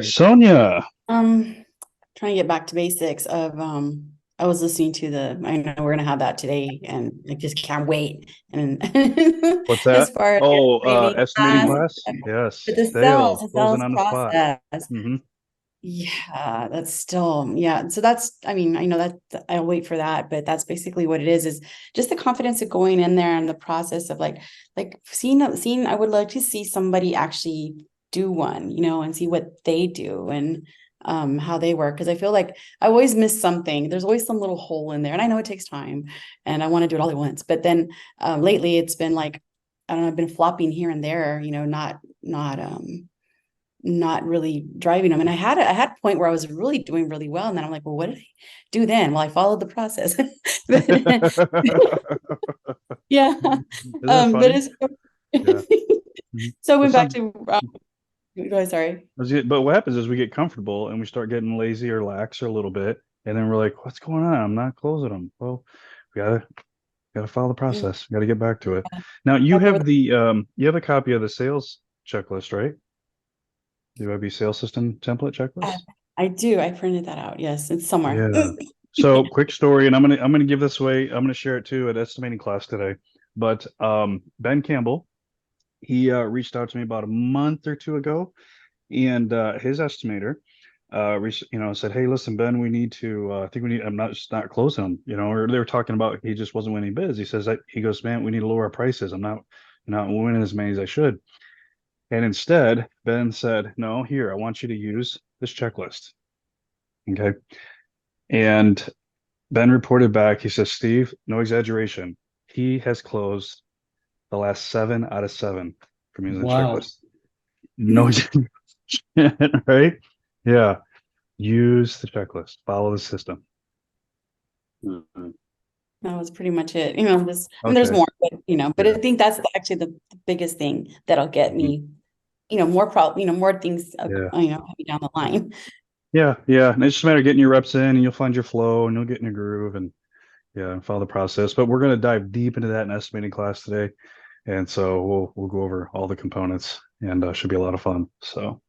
Sonia, Um, Trying to get back to basics of I was listening to I know we're gonna have that today and I just can't wait. And what's as that? far as Oh, estimating estimating class, class? but Yes. the Closing sales on the spot. process, Hmm. yeah, that's still, yeah. So that's, I mean, I know that I'll wait for that, but that's basically what it is just the confidence of going in there and the process of like seeing, I would like to see somebody actually do one, and see what they do and how they work. Cause I feel like I always miss something. There's always some little hole in there. And I know it takes time and I want to do it all at once. But then lately it's been like, I don't know, I've been flopping here and there, not really driving them. And I had a point where I was really doing really well. And then I'm like, well, what did I do then? Well, I followed the process. Yeah. Isn't that But funny? it's Yeah. Mhm. so I But went back some, to go ahead, sorry. but what happens is we get comfortable and we start getting lazy or lax or a little bit, and then we're like, "What's going on? I'm not closing them." Well, we gotta follow the Mm, process. We gotta get back to it. Now you I'll go with have you have a copy of the sales checklist, right? The DYB sales system template I, checklist. I do. I printed that out. Yes, it's somewhere. Yeah. So quick story, and I'm gonna give this away. I'm gonna share it too at estimating class today. But Ben Campbell, he reached out to me about a month or two ago, and his estimator, said, "Hey, listen, Ben, we need to. I think we need. I'm not just not closing him. Or they were talking about he just wasn't winning bids. He says, he goes, man, we need to lower our prices. I'm not winning as many as I should. And instead, Ben said, no, here, I want you to use this checklist. Okay. And Ben reported back, he says, Steve, no exaggeration. He has closed the last 7 out of 7 from using the Wow. checklist. No exaggeration, right? Yeah. Use the checklist, follow the system. Mhm. That was pretty much it. There's Okay. more, but I Yeah. think that's actually the biggest thing that'll get Mhm. me, more things, Yeah. coming down the line. Yeah. Yeah. And it's just a matter of getting your reps in and you'll find your flow and you'll get in a groove and yeah, and follow the process. But we're going to dive deep into that in estimating class today. And so we'll go over all the components and should be a lot of fun. So